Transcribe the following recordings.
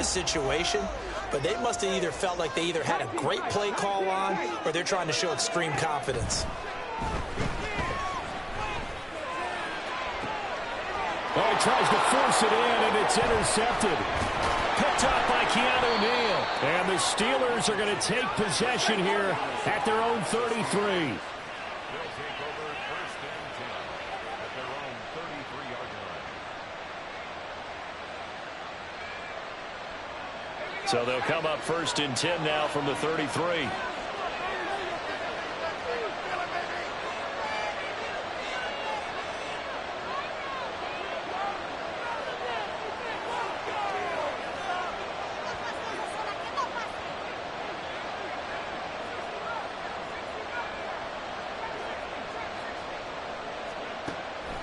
this situation, but they must have either felt like they either had a great play call on or they're trying to show extreme confidence. Oh, he tries to force it in, and it's intercepted. Picked up by Keanu Neal. And the Steelers are going to take possession here at their own 33. So they'll come up 1st and 10 now from the 33.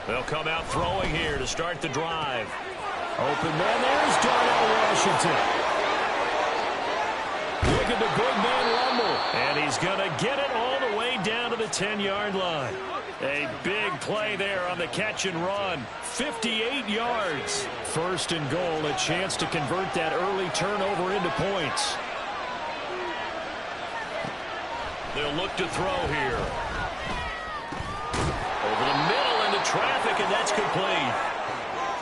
They'll come out throwing here to start the drive. Open man, there's Darnell Washington. Look at the big man rumble. And he's going to get it all the way down to the 10-yard line. A big play there on the catch and run. 58 yards. 1st and goal, a chance to convert that early turnover into points. They'll look to throw here. Over the middle into traffic, and that's complete.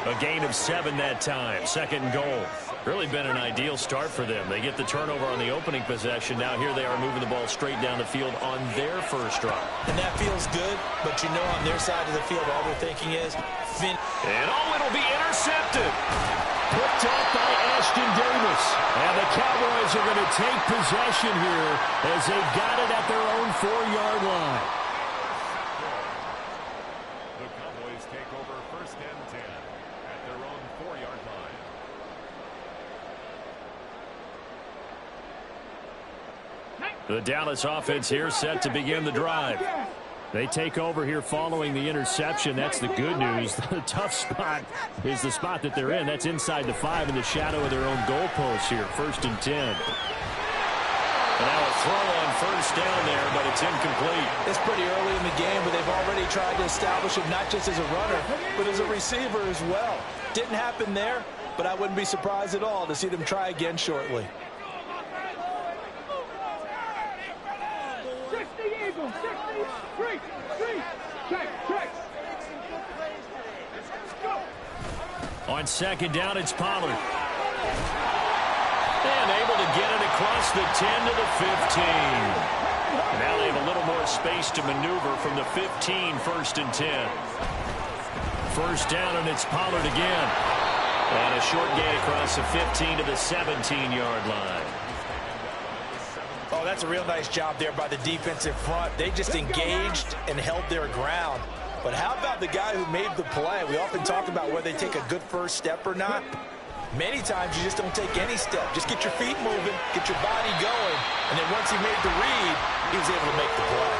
A gain of 7 that time. 2nd and goal. Really been an ideal start for them. They get the turnover on the opening possession. Now here they are moving the ball straight down the field on their first drive. And that feels good, but you know on their side of the field all they're thinking is and it'll be intercepted. Picked up by Ashton Davis. And the Cowboys are going to take possession here as they've got it at their own 4-yard line. The Cowboys take over 1st and 10 at their own 4-yard line. The Dallas offense here set to begin the drive. They take over here following the interception. That's the good news. The tough spot is the spot that they're in. That's inside the 5 in the shadow of their own goalpost here. 1st and 10. And now a throw on 1st down there, but it's incomplete. It's pretty early in the game, but they've already tried to establish it not just as a runner, but as a receiver as well. Didn't happen there, but I wouldn't be surprised at all to see them try again shortly. On 2nd down, it's Pollard. And able to get it across the 10 to the 15. And now they have a little more space to maneuver from the 15, 1st and 10. 1st down, and it's Pollard again. And a short gain across the 15 to the 17-yard line. Oh, that's a real nice job there by the defensive front. They just engaged and held their ground. But how about the guy who made the play? We often talk about whether they take a good first step or not. Many times you just don't take any step. Just get your feet moving, get your body going, and then once he made the read, he was able to make the play.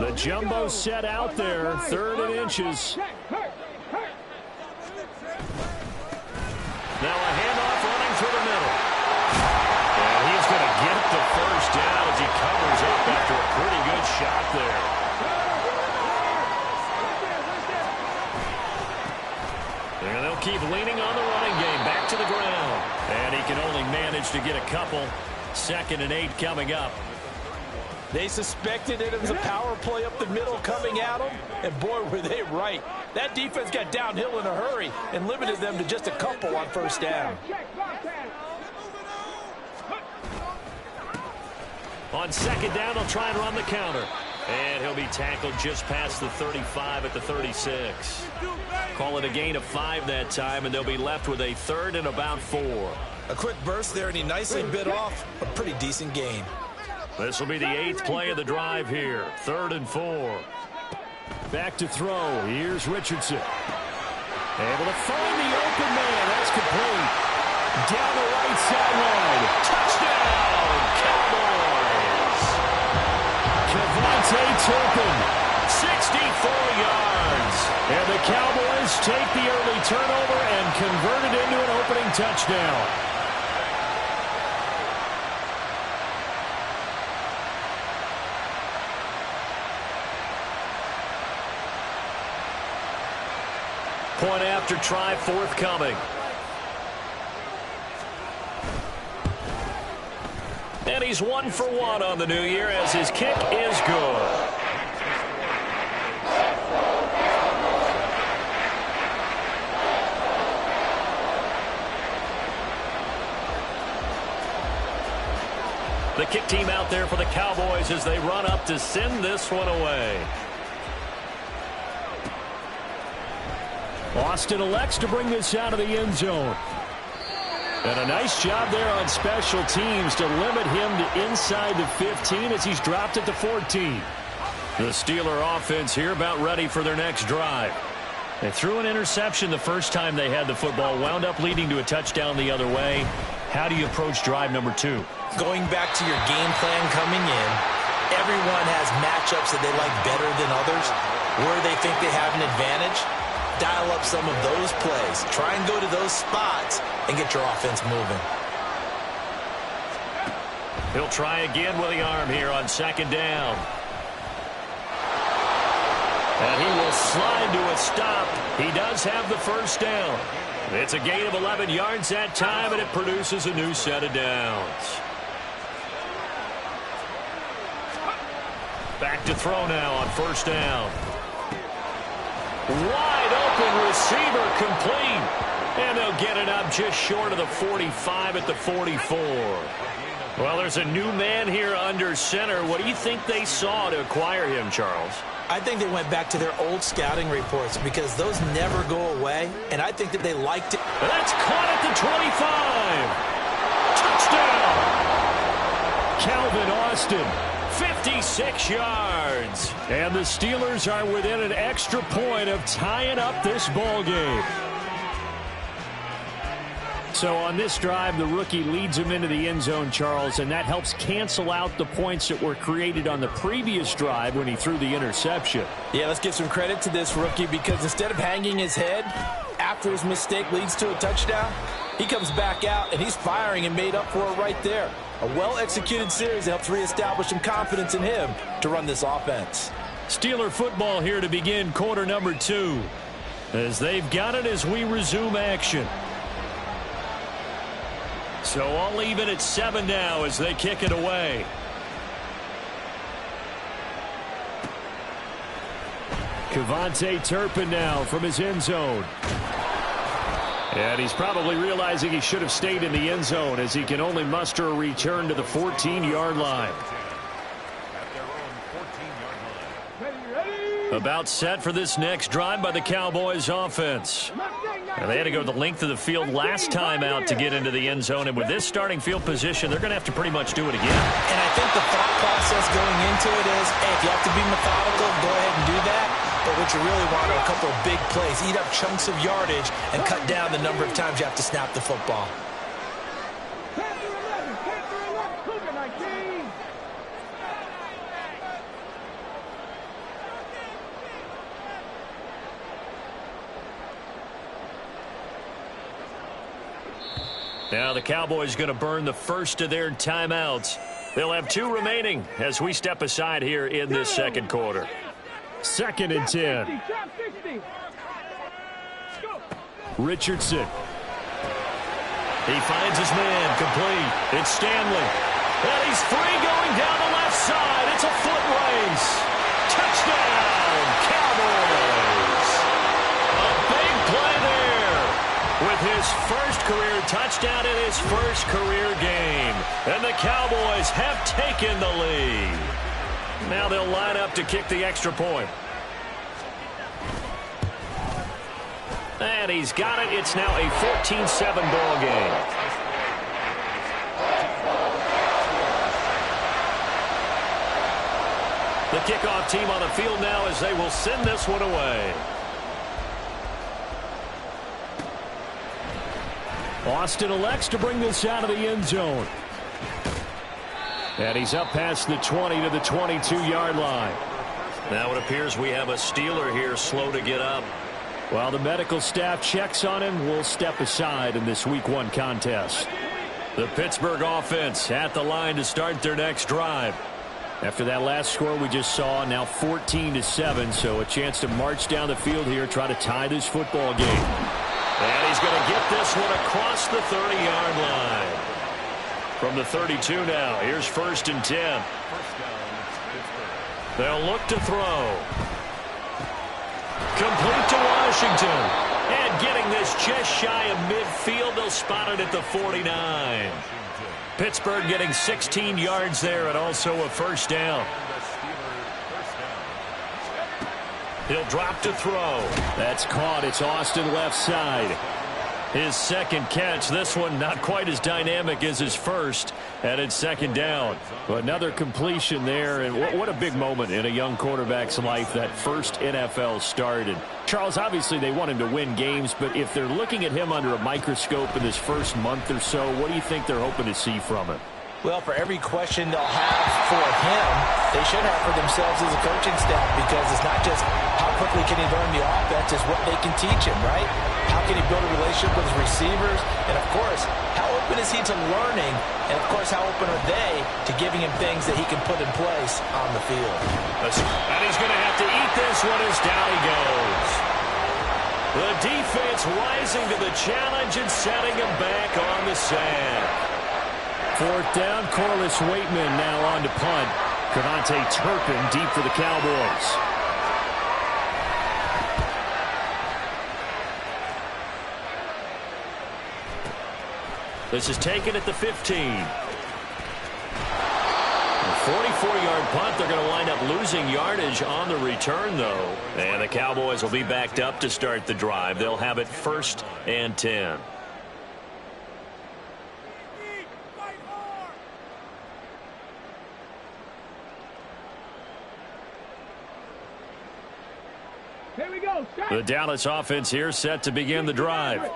The jumbo set out there, 3rd and inches. Now a handoff running through the middle. And he's going to get the 1st down as he covers up after a pretty good shot there. And they'll keep leaning on the running game. Back to the ground. And he can only manage to get a couple. 2nd and 8 coming up. They suspected it was a power play up the middle coming at them, and boy, were they right. That defense got downhill in a hurry and limited them to just a couple on 1st down. On 2nd down, they'll try and run the counter. And he'll be tackled just past the 35 at the 36. Call it a gain of 5 that time, and they'll be left with a 3rd and about 4. A quick burst there, and he nicely bit off a pretty decent gain. This will be the 8th play of the drive here. 3rd and 4. Back to throw. Here's Richardson. Able to find the open man. That's complete. Down the right sideline. Touchdown, Cowboys. Kevontae Turpin, 64 yards. And the Cowboys take the early turnover and convert it into an opening touchdown. Point after try forthcoming. And he's 1 for 1 on the new year as his kick is good. The kick team out there for the Cowboys as they run up to send this one away. Austin elects to bring this out of the end zone. And a nice job there on special teams to limit him to inside the 15 as he's dropped at the 14. The Steeler offense here about ready for their next drive. They threw an interception the first time they had the football, wound up leading to a touchdown the other way. How do you approach drive number 2? Going back to your game plan coming in, everyone has matchups that they like better than others. Where they think they have an advantage, dial up some of those plays. Try and go to those spots and get your offense moving. He'll try again with the arm here on second down. And he will slide to a stop. He does have the first down. It's a gain of 11 yards that time, and it produces a new set of downs. Back to throw now on first down. Wide open receiver complete. And they'll get it up just short of the 45 at the 44. Well, there's a new man here under center. What do you think they saw to acquire him, Charles? I think they went back to their old scouting reports because those never go away, and I think that they liked it. That's caught at the 25. Touchdown! Calvin Austin. 56 yards. And the Steelers are within an extra point of tying up this ball game. So on this drive, the rookie leads him into the end zone, Charles, and that helps cancel out the points that were created on the previous drive when he threw the interception. Yeah, let's give some credit to this rookie because instead of hanging his head after his mistake leads to a touchdown, he comes back out and he's firing and made up for it right there. A well-executed series that helps reestablish some confidence in him to run this offense. Steeler football here to begin quarter number 2. As they've got it as we resume action. So all even at 7 now as they kick it away. Kevontae Turpin now from his end zone. And he's probably realizing he should have stayed in the end zone as he can only muster a return to the 14-yard line. About set for this next drive by the Cowboys offense. And they had to go the length of the field last time out to get into the end zone. And with this starting field position, they're going to have to pretty much do it again. And I think the thought process going into it is, hey, if you have to be methodical, go ahead and do that. But what you really want are a couple of big plays. Eat up chunks of yardage and cut down the number of times you have to snap the football. Now the Cowboys going to burn the first of their timeouts. They'll have 2 remaining as we step aside here in this second quarter. 2nd and 10. Richardson. He finds his man complete. It's Stanley. And he's free going down the left side. It's a foot race. Touchdown, Cowboys. A big play there with his first career touchdown in his first career game. And the Cowboys have taken the lead. Now they'll line up to kick the extra point. And he's got it. It's now a 14-7 ball game. The kickoff team on the field now as they will send this one away. Austin elects to bring this out of the end zone. And he's up past the 20 to the 22-yard line. Now it appears we have a Steeler here slow to get up. While the medical staff checks on him, we'll step aside in this Week 1 contest. The Pittsburgh offense at the line to start their next drive. After that last score we just saw, now 14-7, so a chance to march down the field here, try to tie this football game. And he's going to get this one across the 30-yard line. From the 32 now, here's 1st and 10. They'll look to throw. Complete to Washington. And getting this just shy of midfield, they'll spot it at the 49. Pittsburgh getting 16 yards there and also a 1st down. He'll drop to throw. That's caught. It's Austin left side. His 2nd catch. This one not quite as dynamic as his first. And it's 2nd down. Another completion there. And what a big moment in a young quarterback's life, that first NFL start. And Charles, obviously they want him to win games, but if they're looking at him under a microscope in this first month or so, what do you think they're hoping to see from him? Well, for every question they'll have for him, they should have for themselves as a coaching staff, because it's not just how quickly can he learn the offense, it's what they can teach him, right? How can he build a relationship with his receivers? And, of course, how open is he to learning? And, of course, how open are they to giving him things that he can put in place on the field? And he's going to have to eat this one as down he goes. The defense rising to the challenge and setting him back on the sand. 4th down, Corliss Waitman now on to punt. Cavante Turpin deep for the Cowboys. This is taken at the 15. A 44-yard punt. They're going to wind up losing yardage on the return, though. And the Cowboys will be backed up to start the drive. They'll have it 1st and 10. The Dallas offense here set to begin the drive.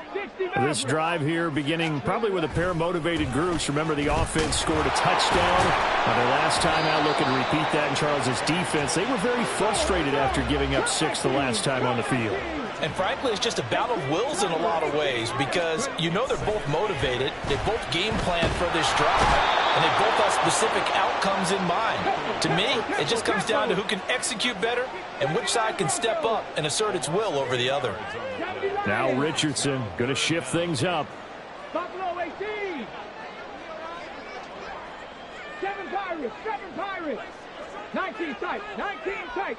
This drive here beginning probably with a pair of motivated groups. Remember, the offense scored a touchdown on their last time out. Looking to repeat that in Charles's defense. They were very frustrated after giving up 6 the last time on the field. And frankly, it's just a battle of wills in a lot of ways, because you know they're both motivated. They both game plan for this drive, and they both have specific outcomes in mind. To me, it just comes down to who can execute better and which side can step up and assert its will over the other. Now Richardson going to shift things up. Buffalo 18. 7 Pirates. 19 tight.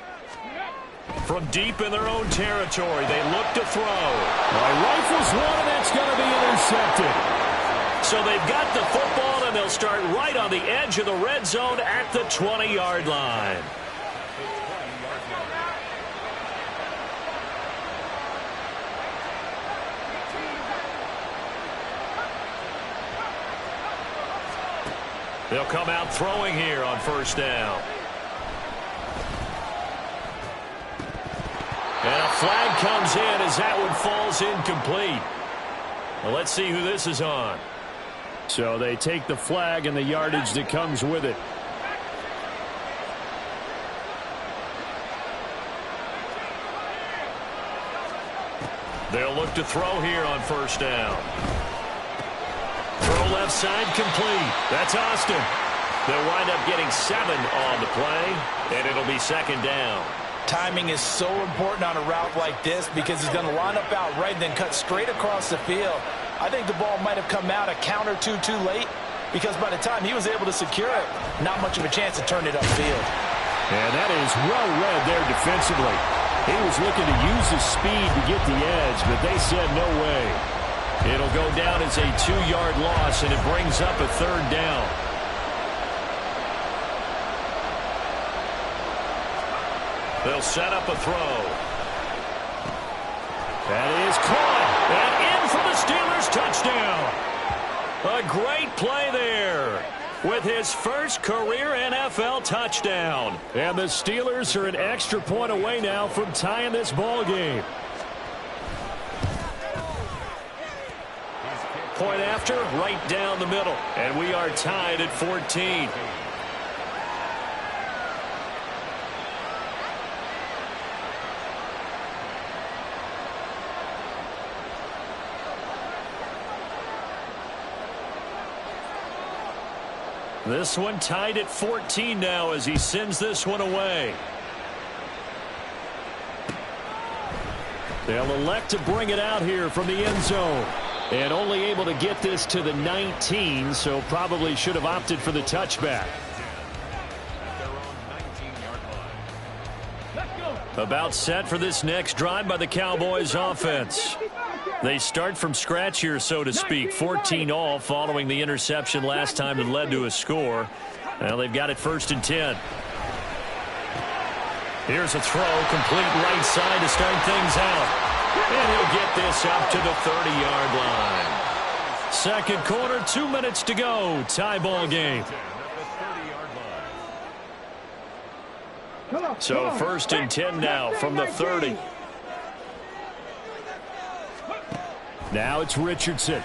From deep in their own territory, they look to throw. Rifles one, and that's going to be intercepted. So they've got the football, and they'll start right on the edge of the red zone at the 20-yard line. They'll come out throwing here on 1st down. And a flag comes in as that one falls incomplete. Well, let's see who this is on. So they take the flag and the yardage that comes with it. They'll look to throw here on 1st down. Throw left side complete. That's Austin. They'll wind up getting 7 on the play, and it'll be 2nd down. Timing is so important on a route like this, because he's going to line up out right and then cut straight across the field. I think the ball might have come out a count or two too late, because by the time he was able to secure it, not much of a chance to turn it upfield. And that is well read there defensively. He was looking to use his speed to get the edge, but they said no way. It'll go down as a 2-yard loss, and it brings up a 3rd down. They'll set up a throw. That is caught. And in for the Steelers touchdown. A great play there with his first career NFL touchdown. And the Steelers are an extra point away now from tying this ball game. Point after, right down the middle. And we are tied at 14. This one tied at 14 now as he sends this one away. They'll elect to bring it out here from the end zone. And only able to get this to the 19, so probably should have opted for the touchback. About set for this next drive by the Cowboys offense. They start from scratch here, so to speak. 14 all following the interception last time that led to a score. Now they've got it 1st and 10. Here's a throw, complete right side to start things out. And he'll get this up to the 30-yard line. Second quarter, 2 minutes to go. Tie ball game. So 1st and 10 now from the 30. Now it's Richardson.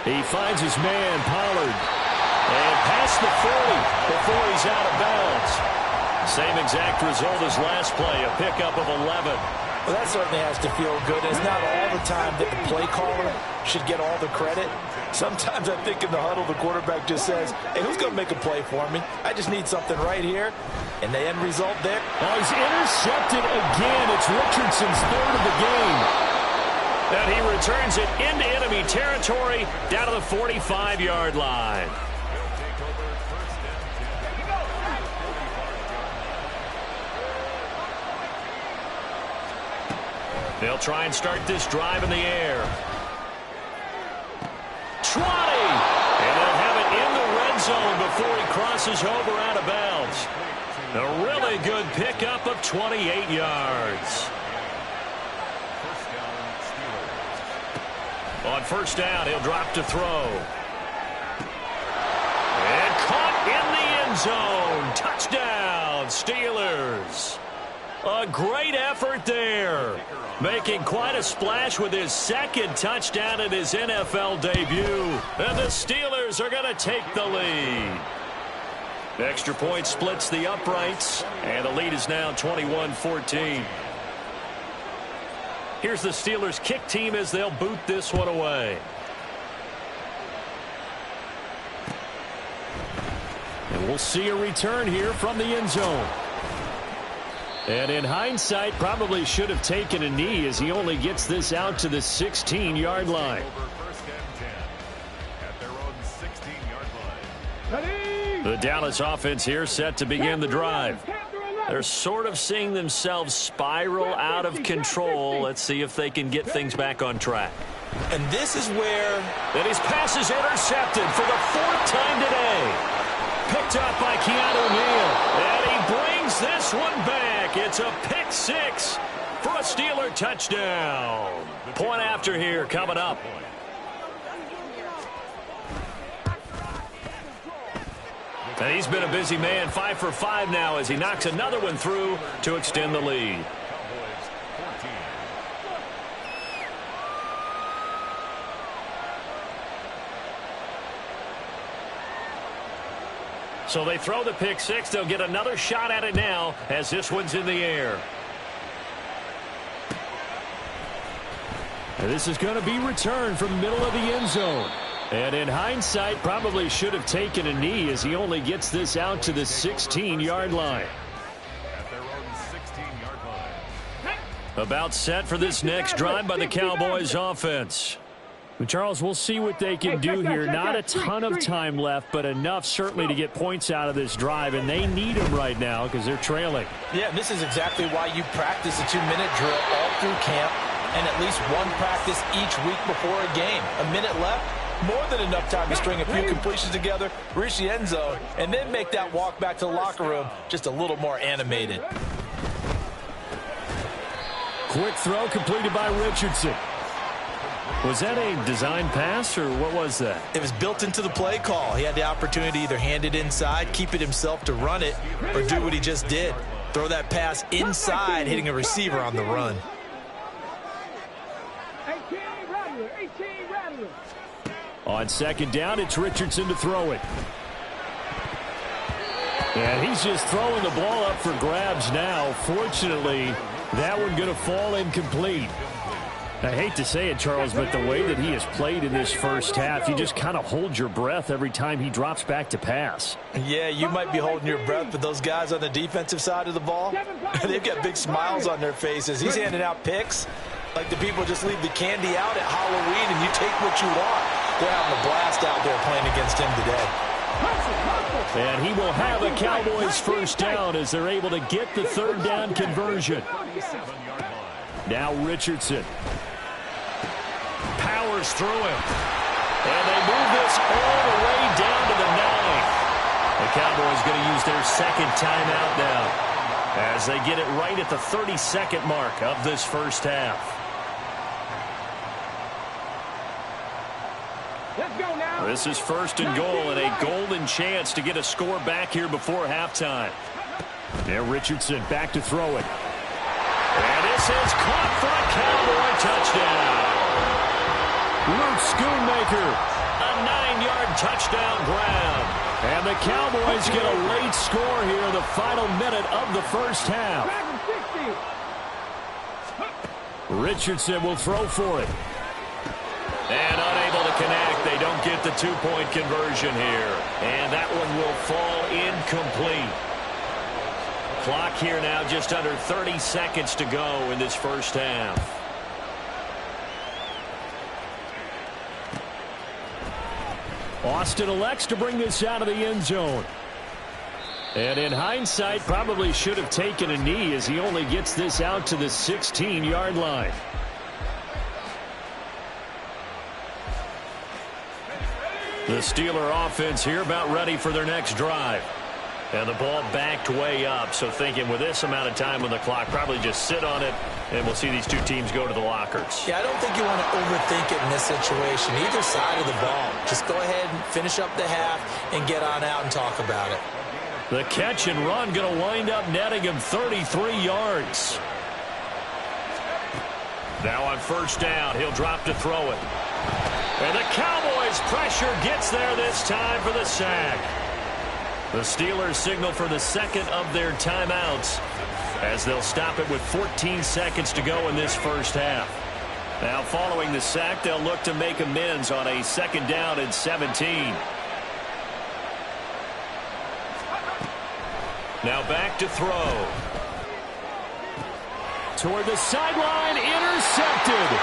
He finds his man, Pollard. And past the 40 before he's out of bounds. Same exact result as last play, a pickup of 11. Well, that certainly has to feel good. It's not all the time that the play caller should get all the credit. Sometimes I think in the huddle, the quarterback just says, hey, who's going to make a play for me? I just need something right here. And the end result there. Oh, he's intercepted again. It's Richardson's 3rd of the game. And he returns it into enemy territory down to the 45-yard line. They'll try and start this drive in the air. 20! And they'll have it in the red zone before he crosses over out of bounds. A really good pickup of 28 yards. On 1st down, he'll drop to throw. And caught in the end zone. Touchdown, Steelers. A great effort there. Making quite a splash with his 2nd touchdown in his NFL debut. And the Steelers are going to take the lead. Extra point splits the uprights. And the lead is now 21-14. Here's the Steelers kick team as they'll boot this one away. And we'll see a return here from the end zone. And in hindsight, probably should have taken a knee as he only gets this out to the 16-yard line. The Dallas offense here set to begin the drive. They're sort of seeing themselves spiral out of control. Let's see if they can get things back on track. And this is where... And his pass is intercepted for the 4th time today. Picked up by Keanu Neal. And he brings this one back. It's a pick 6 for a Steeler touchdown. Point after here coming up. And he's been a busy man, 5 for 5 now as he knocks another one through to extend the lead. So they throw the pick 6. They'll get another shot at it now as this one's in the air. And this is going to be returned from the middle of the end zone. And in hindsight, probably should have taken a knee as he only gets this out to the 16-yard line. About set for this next drive by the Cowboys offense. Charles, we'll see what they can do here. Not a ton of time left, but enough certainly to get points out of this drive, and they need them right now because they're trailing. Yeah, this is exactly why you practice a 2-minute drill all through camp and at least one practice each week before a game. A minute left, more than enough time to string a few completions together, reach the end zone, and then make that walk back to the locker room just a little more animated. Quick throw completed by Richardson. Was that a design pass, or what was that? It was built into the play call. He had the opportunity to either hand it inside, keep it himself to run it, or do what he just did. Throw that pass inside, hitting a receiver on the run. 18 Rattler, 18 Rattler. On 2nd down, it's Richardson to throw it. And he's just throwing the ball up for grabs now. Fortunately, that one going to fall incomplete. I hate to say it, Charles, but the way that he has played in this first half, you just kind of hold your breath every time he drops back to pass. Yeah, you might be holding your breath, but those guys on the defensive side of the ball, they've got big smiles on their faces. He's handing out picks like the people just leave the candy out at Halloween and you take what you want. They're having a blast out there playing against him today. And he will have a Cowboys first down as they're able to get the third down conversion. Now Richardson. Powers through him. And they move this all the way down to the 9. The Cowboys going to use their second timeout now as they get it right at the 30-second mark of this first half. Let's go now. This is first and goal and a golden chance to get a score back here before halftime. Now Richardson back to throw it. And this is caught for a Cowboy touchdown. Luke Schoonmaker, a 9-yard touchdown grab. And the Cowboys get a late score here in the final minute of the first half. Richardson will throw for it. And unable to connect. They don't get the two-point conversion here. And that one will fall incomplete. Clock here now just under 30 seconds to go in this first half. Austin elects to bring this out of the end zone. And in hindsight, probably should have taken a knee as he only gets this out to the 16-yard line. The Steeler offense here about ready for their next drive. And the ball backed way up, so thinking with this amount of time on the clock, probably just sit on it, and we'll see these two teams go to the lockers. Yeah, I don't think you want to overthink it in this situation. Either side of the ball. Just go ahead and finish up the half and get on out and talk about it. The catch and run going to wind up netting him 33 yards. Now on first down, he'll drop to throw it. And the Cowboys' pressure gets there this time for the sack. The Steelers signal for the second of their timeouts as they'll stop it with 14 seconds to go in this first half. Now following the sack, they'll look to make amends on a second down and 17. Now back to throw. Toward the sideline, intercepted.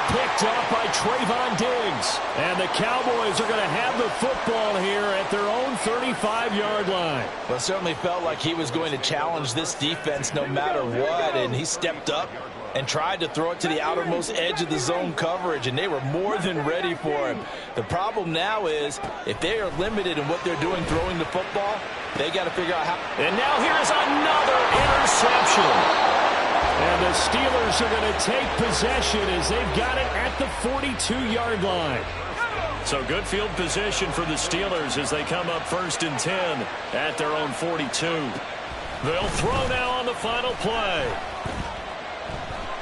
Picked up by Trayvon Diggs. And the Cowboys are going to have the football here at their own 35-yard line. Well, it certainly felt like he was going to challenge this defense no matter what, and he stepped up and tried to throw it to the outermost edge of the zone coverage, and they were more than ready for him. The problem now is if they are limited in what they're doing throwing the football, they got to figure out how. And now here's another interception. And the Steelers are going to take possession as they've got it at the 42-yard line. So good field position for the Steelers as they come up first and 10 at their own 42. They'll throw now on the final play.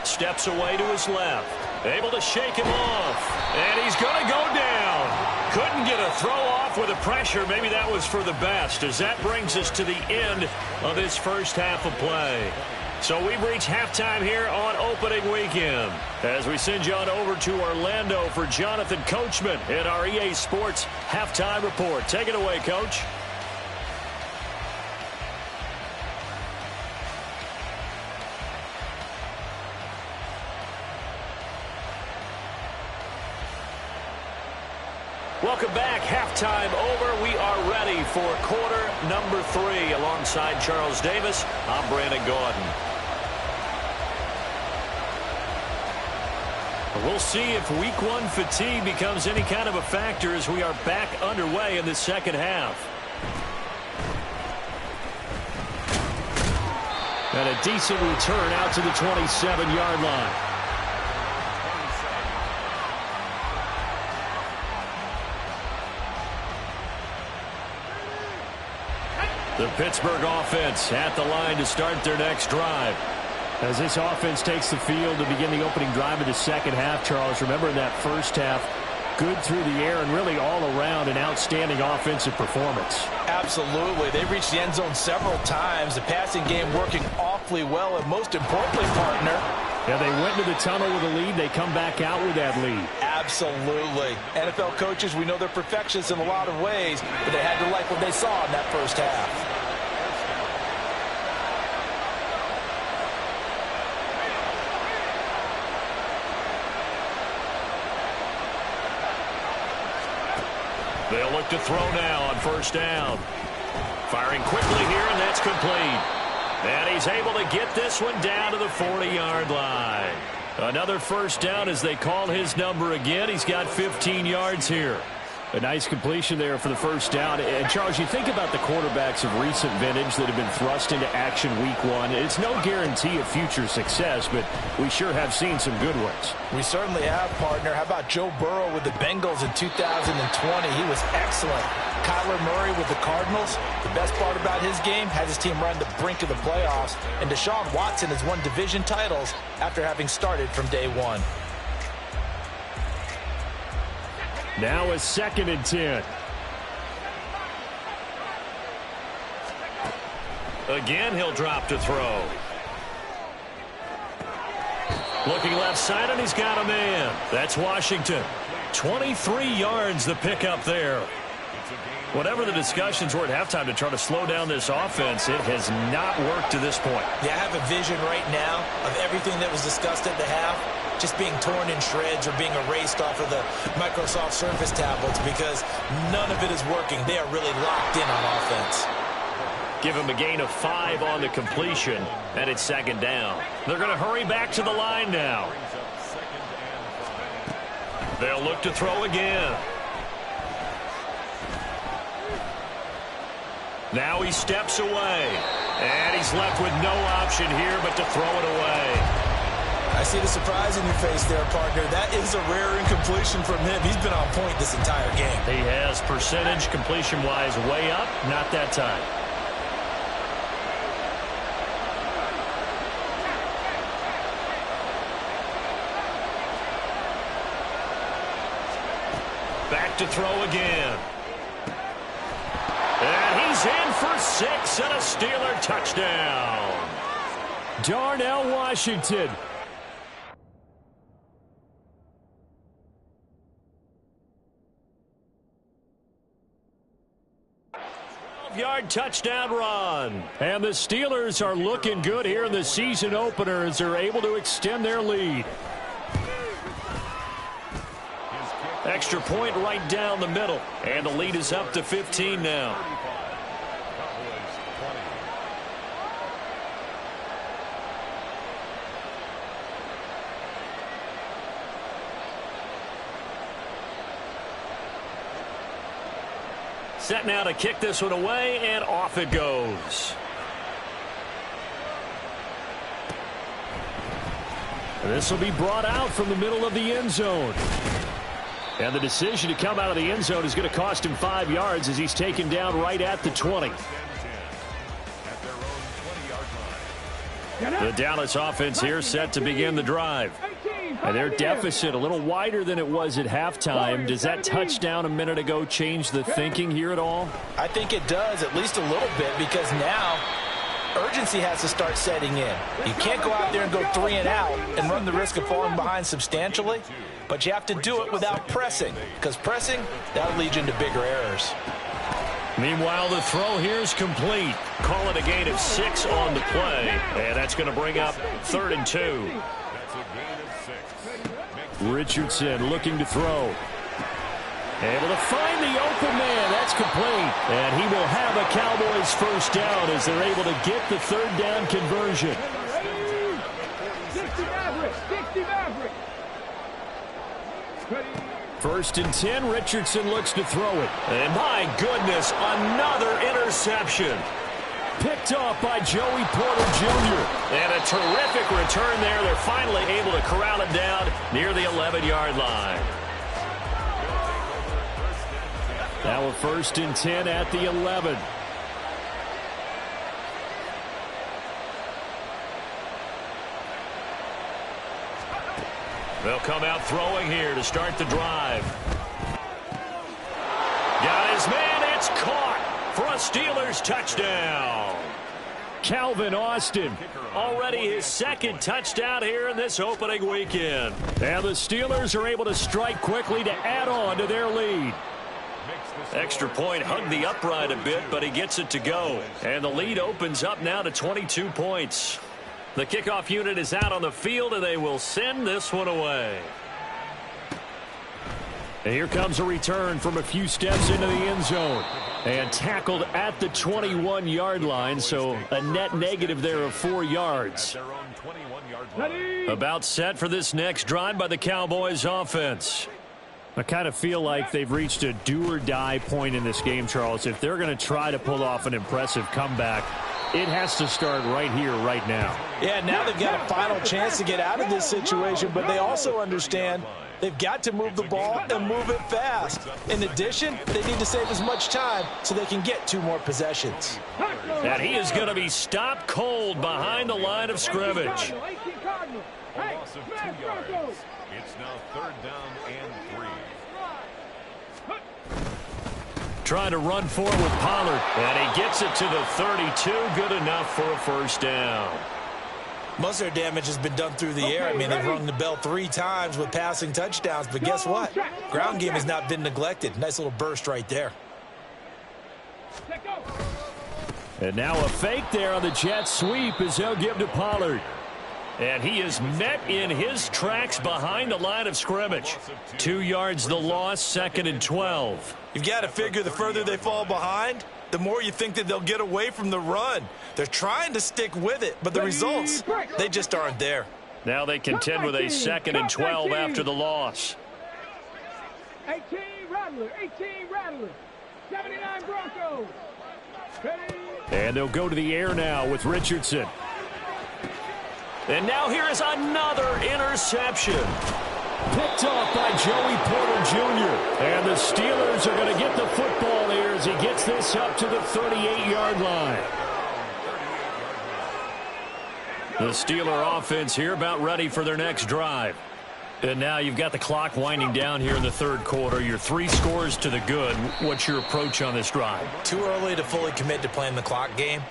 Steps away to his left. Able to shake him off. And he's going to go down. Couldn't get a throw off with the pressure. Maybe that was for the best as that brings us to the end of this first half of play. So we've reached halftime here on opening weekend as we send you on over to Orlando for Jonathan Coachman in our EA Sports Halftime Report. Take it away, Coach. Welcome back. Halftime over. We are ready for quarter number 3. Alongside Charles Davis, I'm Brandon Gordon. We'll see if week 1 fatigue becomes any kind of a factor as we are back underway in the second half. And a decent return out to the 27-yard line. The Pittsburgh offense at the line to start their next drive. As this offense takes the field to begin the opening drive of the second half, Charles, remember in that first half, good through the air and really all around an outstanding offensive performance. Absolutely. They reached the end zone several times. The passing game working awfully well. And most importantly, partner, Yeah, they went into the tunnel with a lead. They come back out with that lead. Absolutely. NFL coaches, we know they're perfectionists in a lot of ways, but they had to like what they saw in that first half. They'll look to throw now on first down. Firing quickly here, and that's complete. And he's able to get this one down to the 40-yard line. Another first down as they call his number again. He's got 15 yards here. A nice completion there for the first down. And, Charles, you think about the quarterbacks of recent vintage that have been thrust into action week one. It's no guarantee of future success, but we sure have seen some good ones. We certainly have, partner. How about Joe Burrow with the Bengals in 2020? He was excellent. Kyler Murray with the Cardinals. The best part about his game, has his team run the brink of the playoffs. And Deshaun Watson has won division titles after having started from day one. Now a 2nd and 10. Again, he'll drop to throw. Looking left side, and he's got a man. That's Washington. 23 yards the pickup there. Whatever the discussions were at halftime to try to slow down this offense, it has not worked to this point. Yeah, I have a vision right now of everything that was discussed at the half just being torn in shreds or being erased off of the Microsoft Surface tablets because none of it is working. They are really locked in on offense. Give him a gain of 5 on the completion, and it's 2nd down. They're going to hurry back to the line now. They'll look to throw again. Now he steps away, and he's left with no option here but to throw it away. I see the surprise in your face there, partner. That is a rare incompletion from him. He's been on point this entire game. He has percentage completion-wise way up, not that time. Back to throw again. And he's in for 6 and a Steeler touchdown. Darnell Washington. Yard touchdown run. And the Steelers are looking good here in the season opener as they're able to extend their lead. Extra point right down the middle. And the lead is up to 15 now. Set now to kick this one away, and off it goes. This will be brought out from the middle of the end zone. And the decision to come out of the end zone is going to cost him 5 yards as he's taken down right at the 20. The Dallas offense here set to begin the drive. And their deficit a little wider than it was at halftime. Does that touchdown a minute ago change the thinking here at all? I think it does, at least a little bit, because now urgency has to start setting in. You can't go out there and go 3 and out and run the risk of falling behind substantially, but you have to do it without pressing, because pressing, that'll lead you into bigger errors. Meanwhile, the throw here is complete. Call it a gain of 6 on the play, and that's going to bring up 3rd and 2. Richardson looking to throw. Able to find the open man. That's complete. And he will have a Cowboys first down as they're able to get the 3rd down conversion. 1st and 10. Richardson looks to throw it. And my goodness, another interception. Picked off by Joey Porter Jr. And a terrific return there. They're finally able to corral it down near the 11-yard line. Now a 1st and 10 at the 11. They'll come out throwing here to start the drive. Got his man. It's caught for a Steelers touchdown. Calvin Austin. Already his second touchdown here in this opening weekend. And the Steelers are able to strike quickly to add on to their lead. Extra point hugged the upright a bit, but he gets it to go. And the lead opens up now to 22 points. The kickoff unit is out on the field, and they will send this one away. And here comes a return from a few steps into the end zone. And tackled at the 21-yard line, so a net negative there of 4 yards. About set for this next drive by the Cowboys offense. I kind of feel like they've reached a do-or-die point in this game, Charles. If they're going to try to pull off an impressive comeback, it has to start right here, right now. Yeah, now they've got a final chance to get out of this situation, but they also understand they've got to move the ball and move it fast. In addition, they need to save as much time so they can get 2 more possessions. And he is going to be stopped cold behind the line of scrimmage. A loss of 2 yards. It's now 3rd down and 3. Trying to run forward with Pollard. And he gets it to the 32. Good enough for a first down. Most of their damage has been done through the air. I mean, they've rung the bell 3 times with passing touchdowns. But guess what? Ground game has not been neglected. Nice little burst right there. And now a fake there on the jet sweep as they'll give to Pollard. And he is met in his tracks behind the line of scrimmage. 2 yards the loss, 2nd and 12. You've got to figure the further they fall behind, the more you think that they'll get away from the run. They're trying to stick with it, but the results, they just aren't there. Now they contend with a 2nd and 12 after the loss. 18 Rattler, 79 Broncos. And they'll go to the air now with Richardson. And now here is another interception. Picked off by Joey Porter Jr. And the Steelers are going to get the football here as he gets this up to the 38-yard line. The Steeler offense here about ready for their next drive. And now you've got the clock winding down here in the 3rd quarter. You're 3 scores to the good. What's your approach on this drive? Too early to fully commit to playing the clock game.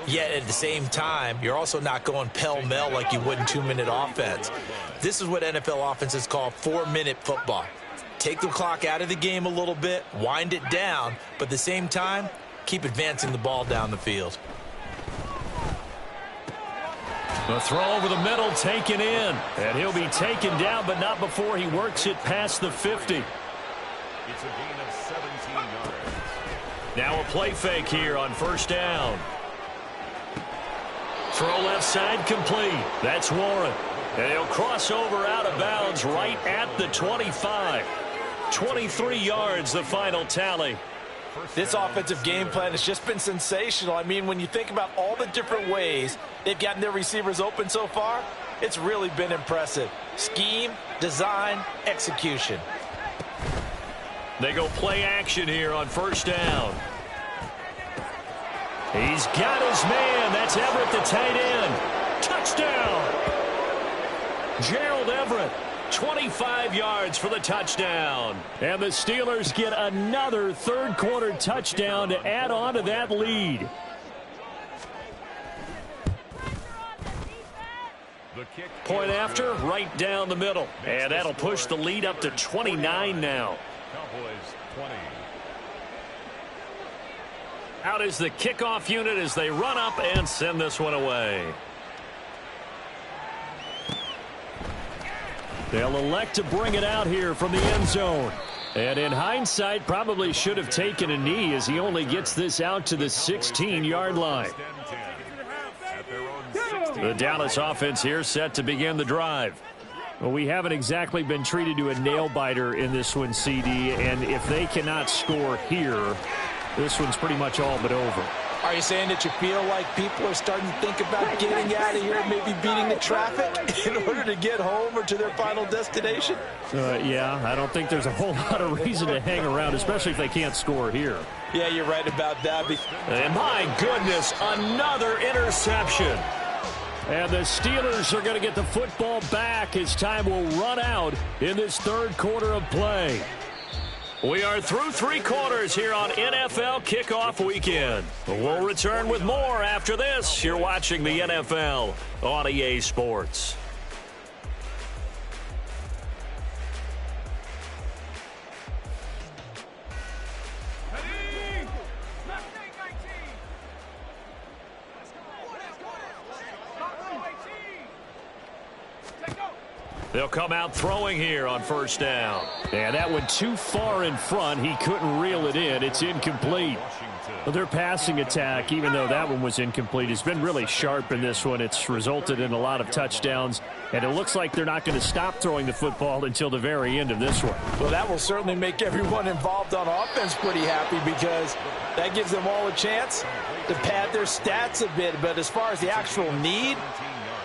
Yet at the same time, you're also not going pell-mell like you would in 2-minute offense. This is what NFL offenses call 4-minute football. Take the clock out of the game a little bit, wind it down, but at the same time, keep advancing the ball down the field. The throw over the middle taken in. And he'll be taken down, but not before he works it past the 50. It's a gain of 17 yards. Now a play fake here on 1st down. Throw left side complete. That's Warren. And he'll cross over out of bounds right at the 25. 23 yards the final tally. This offensive game plan has just been sensational. I mean, when you think about all the different ways they've gotten their receivers open so far, it's really been impressive. Scheme, design, execution. They go play action here on 1st down. He's got his man. That's Everett, the tight end. Touchdown. Gerald Everett, 25 yards for the touchdown. And the Steelers get another 3rd quarter touchdown to add on to that lead. Point after, right down the middle. And that'll push the lead up to 29 now. Cowboys 20. Out is the kickoff unit as they run up and send this one away. They'll elect to bring it out here from the end zone. And in hindsight, probably should have taken a knee as he only gets this out to the 16-yard line. The Dallas offense here set to begin the drive. Well, we haven't exactly been treated to a nail-biter in this one, CD, and if they cannot score here, this one's pretty much all but over. Are you saying that you feel like people are starting to think about getting out of here and maybe beating the traffic in order to get home or to their final destination? Yeah, I don't think there's a whole lot of reason to hang around, especially if they can't score here. Yeah, you're right about that. And my goodness, another interception. And the Steelers are going to get the football back as time will run out in this 3rd quarter of play. We are through 3 quarters here on NFL Kickoff Weekend. We'll return with more after this. You're watching the NFL on EA Sports. They'll come out throwing here on first down. And that went too far in front. He couldn't reel it in. It's incomplete. Well, their passing attack, even though that one was incomplete, has been really sharp in this one. It's resulted in a lot of touchdowns, and it looks like they're not going to stop throwing the football until the very end of this one. Well, that will certainly make everyone involved on offense pretty happy because that gives them all a chance to pad their stats a bit. But as far as the actual need,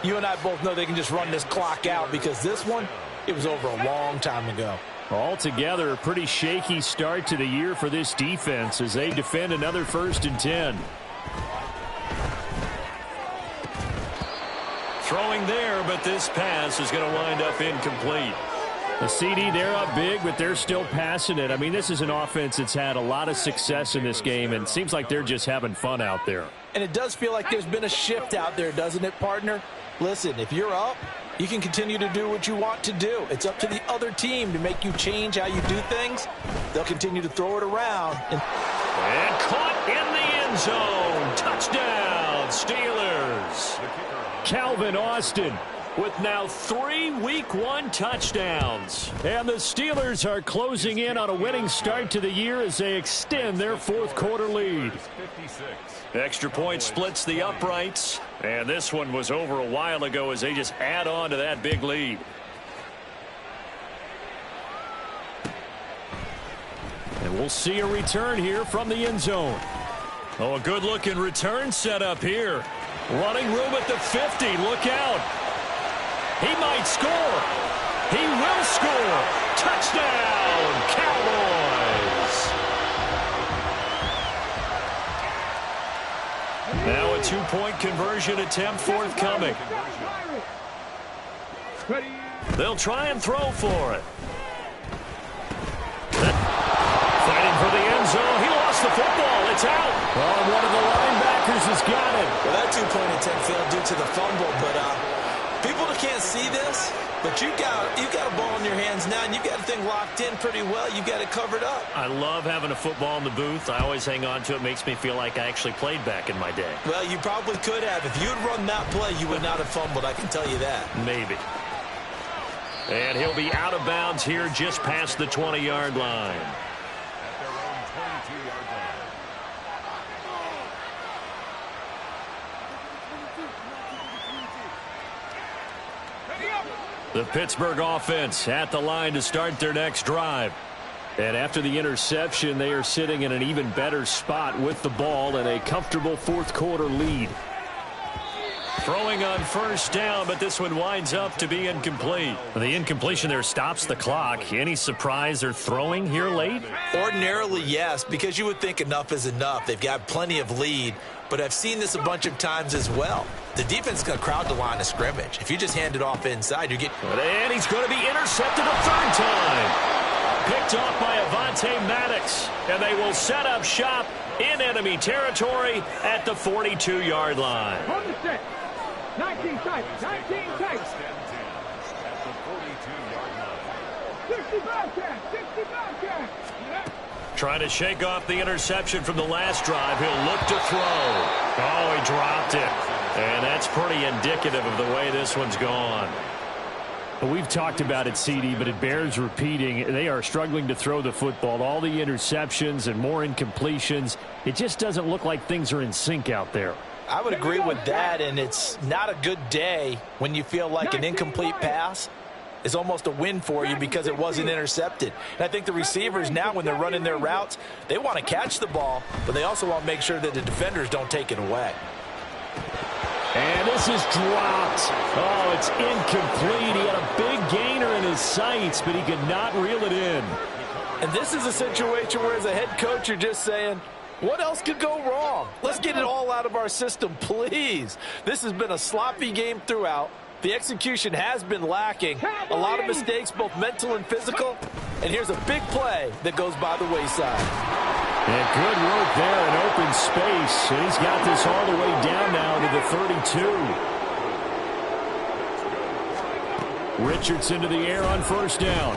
you and I both know they can just run this clock out because this one, it was over a long time ago. Altogether, a pretty shaky start to the year for this defense as they defend another 1st and 10. Throwing there, but this pass is going to wind up incomplete. The CD, they're up big, but they're still passing it. I mean, this is an offense that's had a lot of success in this game, and it seems like they're just having fun out there. And it does feel like there's been a shift out there, doesn't it, partner? Listen, if you're up, you can continue to do what you want to do. It's up to the other team to make you change how you do things. They'll continue to throw it around. And caught in the end zone. Touchdown, Steelers. Calvin Austin with now 3 Week 1 touchdowns. And the Steelers are closing in on a winning start to the year as they extend their 4th quarter lead. Extra point splits the uprights. And this one was over a while ago as they just add on to that big lead. And we'll see a return here from the end zone. Oh, a good-looking return set up here. Running room at the 50. Look out. He might score. He will score. Touchdown, Cowboys. Now a 2-point conversion attempt forthcoming. They'll try and throw for it. Fighting for the end zone. He lost the football. It's out. Oh, one of the linebackers has got it. Well, that 2-point attempt failed due to the fumble, but people that can't see this, but you've got a ball in your hands now, and you've got the thing locked in pretty well. You've got it covered up. I love having a football in the booth. I always hang on to it. Makes me feel like I actually played back in my day. Well, you probably could have. If you had run that play, you would not have fumbled. I can tell you that. Maybe. And he'll be out of bounds here just past the 20-yard line. The Pittsburgh offense at the line to start their next drive. And after the interception, they are sitting in an even better spot with the ball and a comfortable 4th quarter lead. Throwing on first down, but this one winds up to be incomplete. The incompletion there stops the clock. Any surprise they're throwing here late? Ordinarily, yes, because you would think enough is enough. They've got plenty of lead, but I've seen this a bunch of times as well. The defense is going to crowd the line of scrimmage. If you just hand it off inside, you get... And he's going to be intercepted a 3rd time. Picked off by Avonte Maddox, and they will set up shop in enemy territory at the 42-yard line. 19 tight. 19 tight. 65 catch. 65 catch. Trying to shake off the interception from the last drive. He'll look to throw. Oh, he dropped it. And that's pretty indicative of the way this one's gone. Well, we've talked about it, CD, but it bears repeating. They are struggling to throw the football. All the interceptions and more incompletions. It just doesn't look like things are in sync out there. I would agree with that, and it's not a good day when you feel like an incomplete pass is almost a win for you because it wasn't intercepted. And I think the receivers now, when they're running their routes, they want to catch the ball, but they also want to make sure that the defenders don't take it away. And this is dropped. Oh, it's incomplete. He had a big gainer in his sights, but he could not reel it in. And this is a situation where, as a head coach, you're just saying, what else could go wrong? Let's get it all out of our system, please. This has been a sloppy game throughout. The execution has been lacking. A lot of mistakes, both mental and physical. And here's a big play that goes by the wayside. And good work there in open space. And he's got this all the way down now to the 32. Richardson to the air on first down.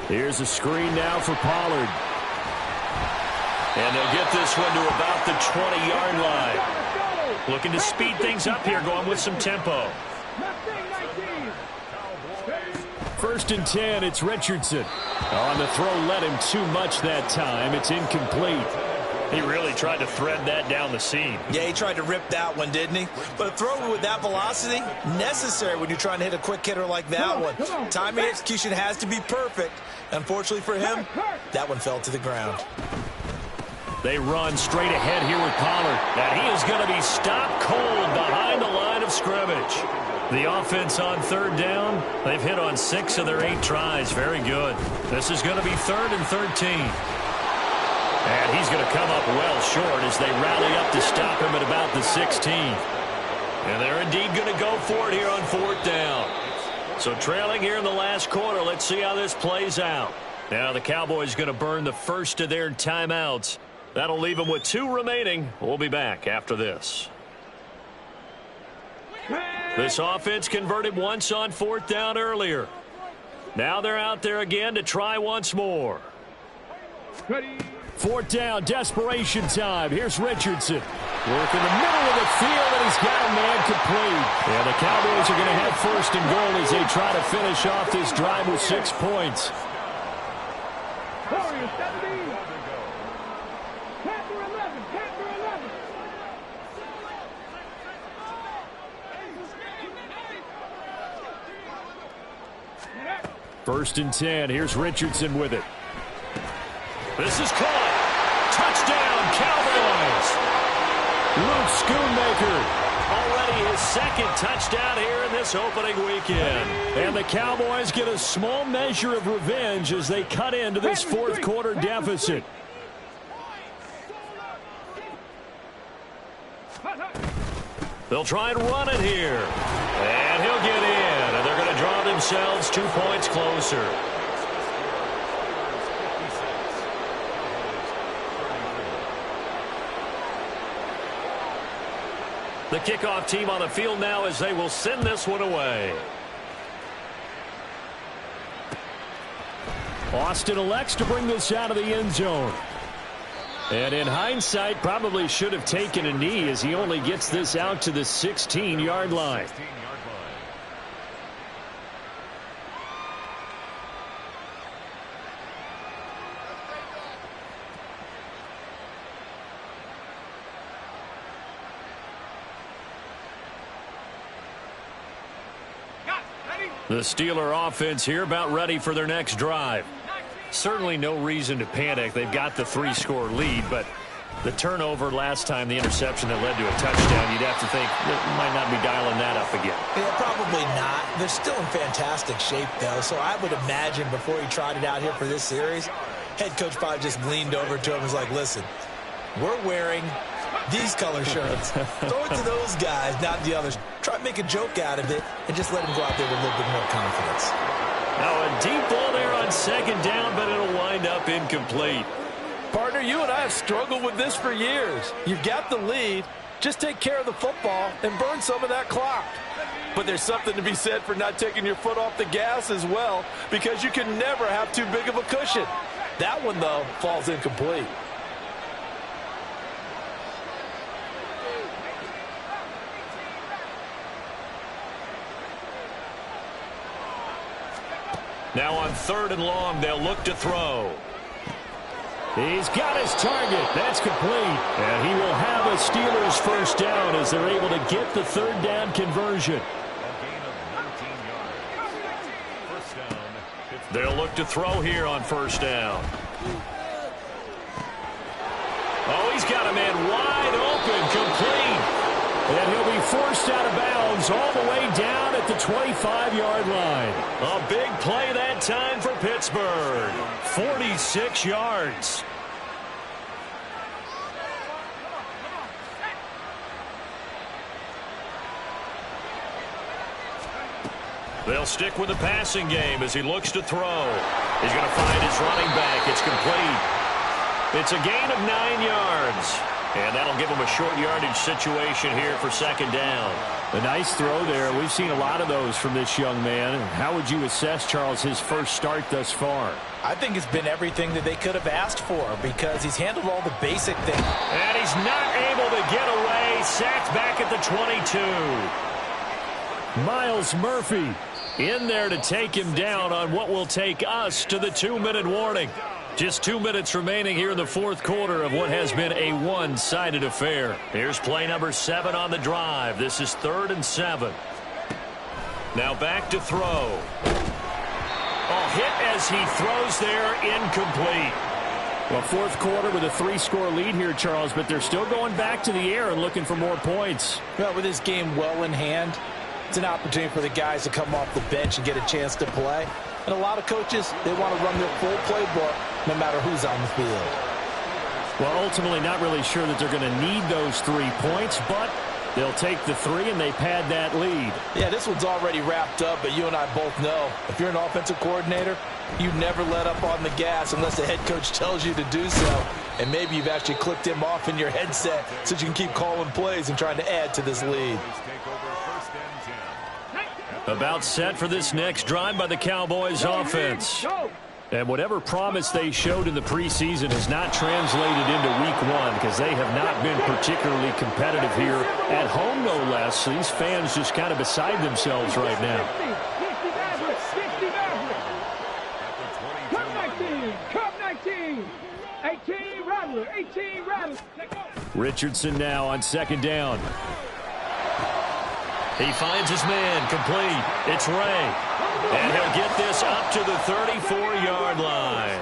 Here's a screen now for Pollard. And they'll get this one to about the 20-yard line. Looking to speed things up here, going with some tempo. First and 10, it's Richardson. On the throw, led him too much that time. It's incomplete. He really tried to thread that down the seam. Yeah, he tried to rip that one, didn't he? But a throw with that velocity, necessary when you're trying to hit a quick hitter like that one. Timing execution has to be perfect. Unfortunately for him, that one fell to the ground. They run straight ahead here with Pollard. And he is going to be stopped cold behind the line of scrimmage. The offense on third down, they've hit on 6 of their 8 tries. Very good. This is going to be 3rd and 13. And he's going to come up well short as they rally up to stop him at about the 16. And they're indeed going to go for it here on 4th down. So trailing here in the last quarter, let's see how this plays out. Now the Cowboys going to burn the first of their timeouts. That'll leave them with 2 remaining. We'll be back after this. This offense converted once on 4th down earlier. Now they're out there again to try once more. 4th down, desperation time. Here's Richardson. Work in the middle of the field, and he's got a man complete. Yeah, the Cowboys are going to have 1st and goal as they try to finish off this drive with 6 points. First and 10. Here's Richardson with it. This is caught. Touchdown, Cowboys. Luke Schoonmaker. Already his 2nd touchdown here in this opening weekend. And the Cowboys get a small measure of revenge as they cut into this 4th quarter deficit. They'll try and run it here. And he'll get in. And they're going to draw themselves 2 points closer. The kickoff team on the field now as they will send this one away. Austin elects to bring this out of the end zone. And in hindsight, probably should have taken a knee as he only gets this out to the 16-yard line. The Steeler offense here about ready for their next drive. Certainly no reason to panic. They've got the 3-score lead, but the turnover last time, the interception that led to a touchdown, you'd have to think they might not be dialing that up again. Yeah, probably not. They're still in fantastic shape, though, so I would imagine before he tried it out here for this series, head coach probably just leaned over to him and was like, listen, we're wearing these color shirts. Throw it to those guys, not the others. Try to make a joke out of it and just let him go out there with a little bit more confidence. Now a deep ball there on 2nd down, but it'll wind up incomplete. Partner, you and I have struggled with this for years. You've got the lead. Just take care of the football and burn some of that clock. But there's something to be said for not taking your foot off the gas as well, because you can never have too big of a cushion. That one, though, falls incomplete. Now on 3rd and long, they'll look to throw. He's got his target. That's complete. And he will have a Steelers 1st down as they're able to get the 3rd down conversion. They'll look to throw here on 1st down. Oh, he's got a man wide open, complete. And he'll be forced out of bounds all the way down at the 25-yard line. A big play that time for Pittsburgh. 46 yards. They'll stick with the passing game as he looks to throw. He's going to find his running back. It's complete. It's a gain of 9 yards. And that'll give him a short yardage situation here for second down. A nice throw there. We've seen a lot of those from this young man. How would you assess, Charles, his first start thus far? I think it's been everything that they could have asked for because he's handled all the basic things. And he's not able to get away. Sacked back at the 22. Miles Murphy in there to take him down on what will take us to the 2-minute warning. Just 2 minutes remaining here in the fourth quarter of what has been a one-sided affair. Here's play number 7 on the drive. This is 3rd and 7. Now back to throw. A hit as he throws there, incomplete. Well, fourth quarter with a 3-score lead here, Charles, but they're still going back to the air and looking for more points. Well, with this game well in hand, it's an opportunity for the guys to come off the bench and get a chance to play. And a lot of coaches, they want to run their full playbook no matter who's on the field. Well, ultimately not really sure that they're going to need those 3 points, but they'll take the 3 and they pad that lead. Yeah, this one's already wrapped up, but you and I both know if you're an offensive coordinator, you never let up on the gas unless the head coach tells you to do so. And maybe you've actually clicked him off in your headset so you can keep calling plays and trying to add to this lead. About set for this next drive by the Cowboys offense. And whatever promise they showed in the preseason has not translated into week 1 because they have not been particularly competitive here at home, no less. These fans just kind of beside themselves right now. Cup 19. 18 Rattler. 18 Rattler. Richardson now on second down. He finds his man, complete. It's Ray. And he'll get this up to the 34-yard line.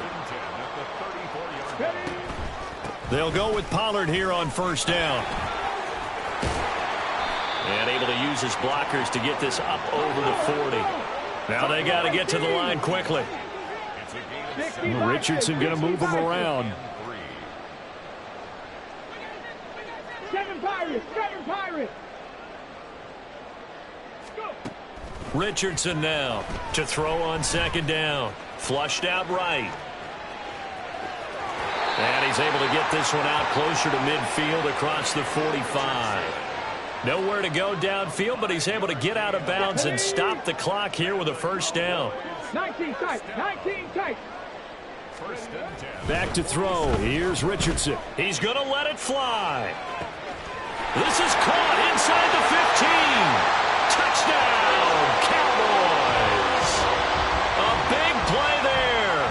They'll go with Pollard here on first down. And able to use his blockers to get this up over the 40. Now they got to get to the line quickly. Richardson going to move him around. 7 Pirates. 7 Pirates. Richardson now to throw on second down. Flushed out right. And he's able to get this one out closer to midfield across the 45. Nowhere to go downfield, but he's able to get out of bounds and stop the clock here with a first down. 19 tight. 19 tight. Back to throw. Here's Richardson. He's going to let it fly. This is caught inside the 15. Touchdown, Cowboys. A big play there.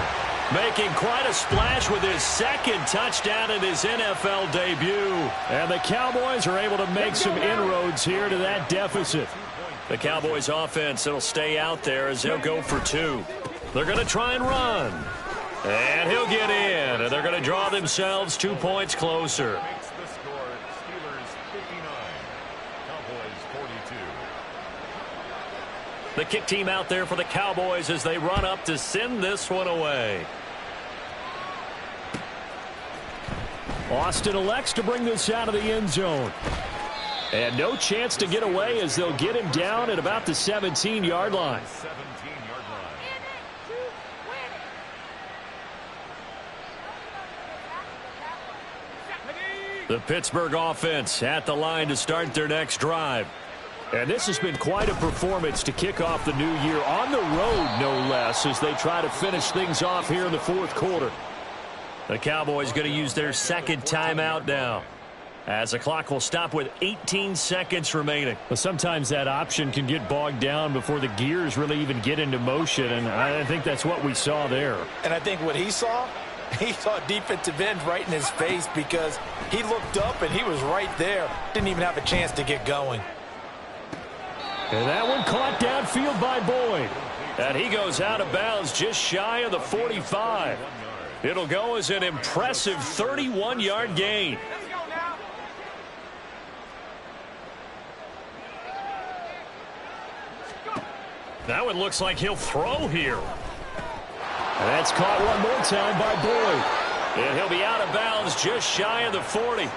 Making quite a splash with his second touchdown in his NFL debut. And the Cowboys are able to make some inroads here to that deficit. The Cowboys offense, it'll stay out there as they'll go for 2. They're going to try and run. And he'll get in. And they're going to draw themselves 2 points closer. The kick team out there for the Cowboys as they run up to send this one away. Austin elects to bring this out of the end zone. And no chance to get away as they'll get him down at about the 17-yard line. The Pittsburgh offense at the line to start their next drive. And this has been quite a performance to kick off the new year on the road, no less, as they try to finish things off here in the fourth quarter. The Cowboys going to use their second timeout now, as the clock will stop with 18 seconds remaining. Well, sometimes that option can get bogged down before the gears really even get into motion, and I think that's what we saw there. And I think what he saw defensive end right in his face because he looked up and he was right there. Didn't even have a chance to get going. And that one caught downfield by Boyd. And he goes out of bounds just shy of the 45. It'll go as an impressive 31-yard gain. That one looks like he'll throw here. And that's caught one more time by Boyd. And he'll be out of bounds just shy of the 40.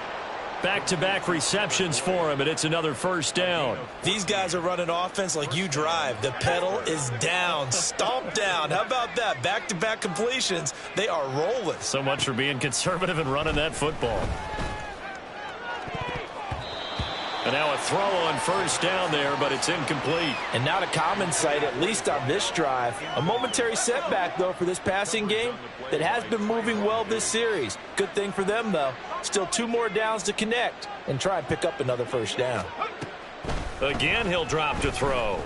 Back-to-back receptions for him, and it's another first down. These guys are running offense like you drive. The pedal is down, stomp down. How about that? Back-to-back completions. They are rolling. So much for being conservative and running that football. And now a throw on first down there, but it's incomplete. And not a common sight, at least on this drive. A momentary setback, though, for this passing game that has been moving well this series. Good thing for them, though. Still 2 more downs to connect and try and pick up another first down. Again, he'll drop to throw.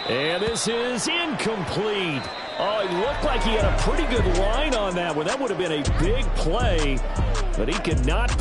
And this is incomplete. Oh, it looked like he had a pretty good line on that one. That would have been a big play, but he could not.